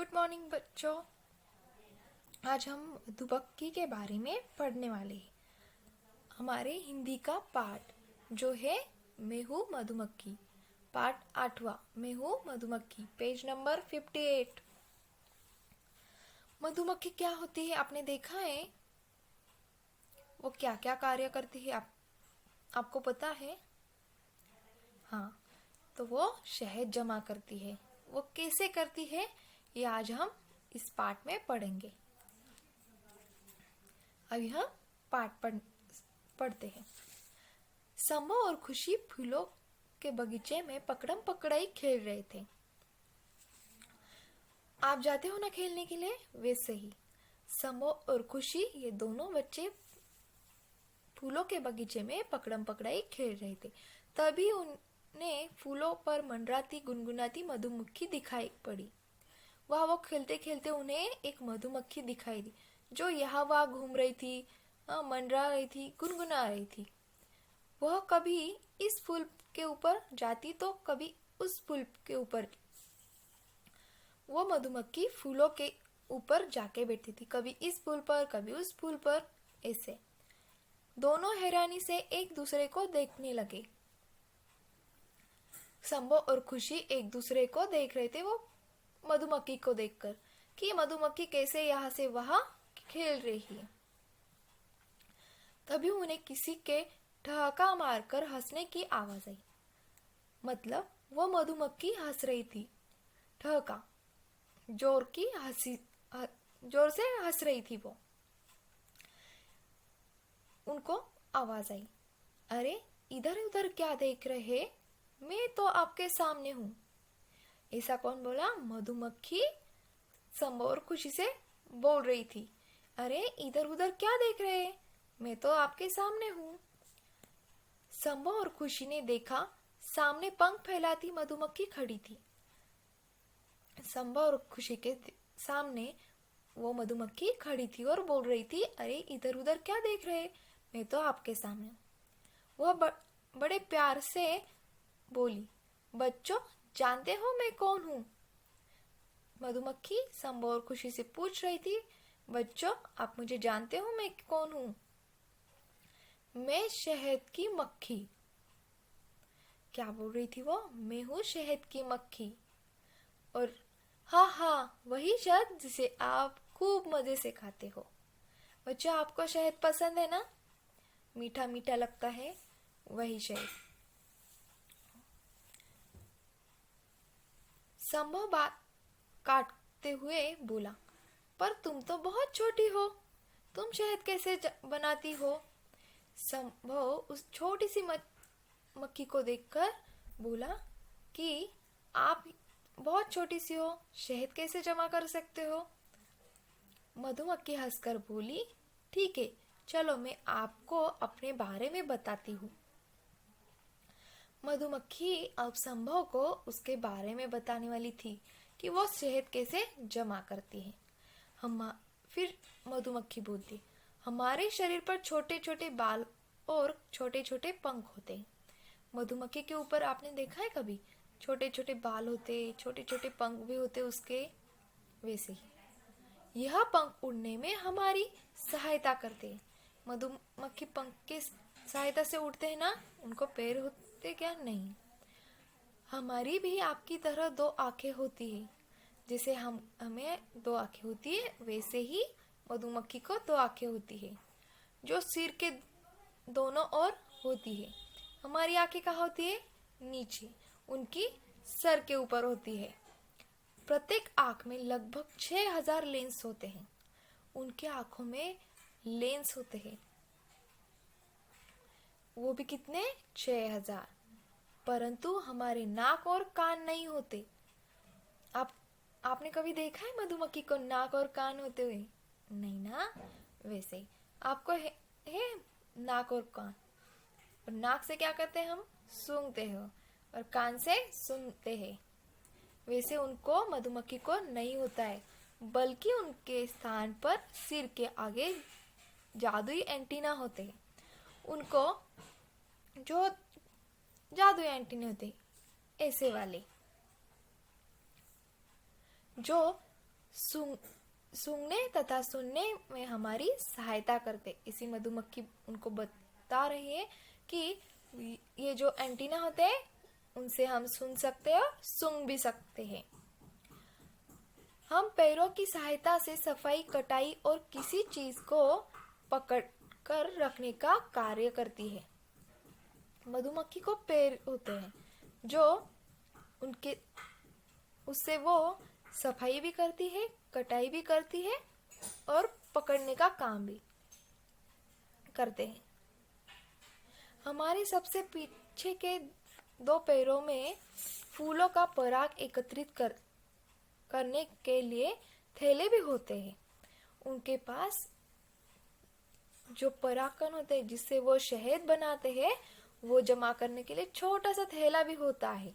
Good morning बच्चों। आज हम मधुमक्खी के बारे में पढ़ने वाले हैं। हमारे हिंदी का पाठ जो है मैं हूँ मधुमक्खी, पाठ 8वां मैं हूँ मधुमक्खी, पेज नंबर 58। मधुमक्खी क्या होती है आपने देखा है? वो क्या क्या कार्य करती है आपको पता है? हाँ, तो वो शहद जमा करती है। वो कैसे करती है ये आज हम इस पाठ में पढ़ेंगे। अभी हम पढ़ते हैं। समो और खुशी फूलों के बगीचे में पकड़म पकड़ाई खेल रहे थे। आप जाते हो ना खेलने के लिए, वैसे ही समो और खुशी ये दोनों बच्चे फूलों के बगीचे में पकड़म पकड़ाई खेल रहे थे। तभी उन्हें फूलों पर मंडराती गुनगुनाती मधुमक्खी दिखाई पड़ी। वह वो खेलते खेलते उन्हें एक मधुमक्खी दिखाई दी जो यहाँ वहाँ घूम रही थी, मंडरा रही थी, गुनगुना रही थी। वह कभी इस फूल के ऊपर जाती तो कभी उस फूल के ऊपर। वो मधुमक्खी फूलों के ऊपर जाके बैठती थी, कभी इस फूल पर कभी उस फूल पर। ऐसे दोनों हैरानी से एक दूसरे को देखने लगे। संभव और खुशी एक दूसरे को देख रहे थे, वो मधुमक्खी को देखकर कि मधुमक्खी कैसे यहाँ से वहां खेल रही है। तभी उन्हें किसी के ठहाका मारकर हंसने की आवाज आई। मतलब वो मधुमक्खी हंस रही थी। ठहाका, जोर से हंस रही थी वो। उनको आवाज आई, अरे इधर उधर क्या देख रहे, मैं तो आपके सामने हूँ। ऐसा कौन बोला? मधुमक्खी संभव और खुशी से बोल रही थी। अरे इधर उधर क्या देख रहे, मैं तो आपके सामने हूँ। संभव और खुशी ने देखा, सामने पंख फैलाती मधुमक्खी खड़ी थी। संभव और खुशी के सामने वो मधुमक्खी खड़ी थी और बोल रही थी, अरे इधर उधर क्या देख रहे, मैं तो आपके सामने हूँ। वह बड़े प्यार से बोली, बच्चों जानते हो मैं कौन हूँ? मधुमक्खी संभव और खुशी से पूछ रही थी, बच्चों आप मुझे जानते हो मैं कौन हूँ? मैं शहद की मक्खी। क्या बोल रही थी वो? मैं हूँ शहद की मक्खी। और हाँ हाँ, वही शहद जिसे आप खूब मजे से खाते हो। बच्चों आपको शहद पसंद है ना? मीठा मीठा लगता है, वही शहद। संभव बात काटते हुए बोला, पर तुम तो बहुत छोटी हो, तुम शहद कैसे बनाती हो? संभव उस छोटी सी मक्खी को देखकर बोला कि आप बहुत छोटी सी हो, शहद कैसे जमा कर सकते हो? मधुमक्खी हंसकर बोली, ठीक है, चलो मैं आपको अपने बारे में बताती हूँ। मधुमक्खी अब संभव को उसके बारे में बताने वाली थी कि वो शहद कैसे जमा करती है। फिर मधुमक्खी बोलती, हमारे शरीर पर छोटे छोटे बाल और छोटे छोटे पंख होते हैं। मधुमक्खी के ऊपर आपने देखा है कभी? छोटे छोटे बाल होते, छोटे छोटे पंख भी होते उसके। वैसे ही यह पंख उड़ने में हमारी सहायता करते हैं। मधुमक्खी पंख की सहायता से उड़ते हैं ना, उनको पैर होते क्या? नहीं। हमारी भी आपकी तरह दो आंखें होती है। जैसे हमें दो आंखें होती है, वैसे ही मधुमक्खी को दो आंखें होती है जो सिर के दोनों ओर होती है। हमारी आंखें कहाँ होती है? नीचे, उनकी सर के ऊपर होती है। प्रत्येक आंख में लगभग 6000 लेंस होते हैं। उनके आंखों में लेंस होते हैं, वो भी कितने? 6000। परंतु हमारे नाक और कान नहीं होते। आपने कभी देखा है मधुमक्खी को नाक और कान होते हुए? नहीं ना। वैसे ही आपको है नाक और कान। और नाक से क्या करते हैं हम? सूंघते हो, और कान से सुनते हैं। वैसे उनको, मधुमक्खी को नहीं होता है, बल्कि उनके स्थान पर सिर के आगे जादुई एंटीना होते हैं। उनको जो जादुई एंटीना होते हैं, ऐसे वाले, जो सूंघ सूंघने तथा सुनने में हमारी सहायता करते। इसी मधुमक्खी उनको बता रही है कि ये जो एंटीना होते हैं उनसे हम सुन सकते हैं और सूंघ भी सकते हैं। हम पैरों की सहायता से सफाई, कटाई और किसी चीज को पकड़ कर रखने का कार्य करती है। मधुमक्खी को पैर होते हैं जो उनके उससे वो सफाई भी करती है, कटाई भी करती है और पकड़ने का काम भी करते हैं। हमारे सबसे पीछे के दो पैरों में फूलों का पराग एकत्रित करने के लिए थैले भी होते हैं। उनके पास जो परागकण होते हैं जिससे वो शहद बनाते हैं, वो जमा करने के लिए छोटा सा थैला भी होता है।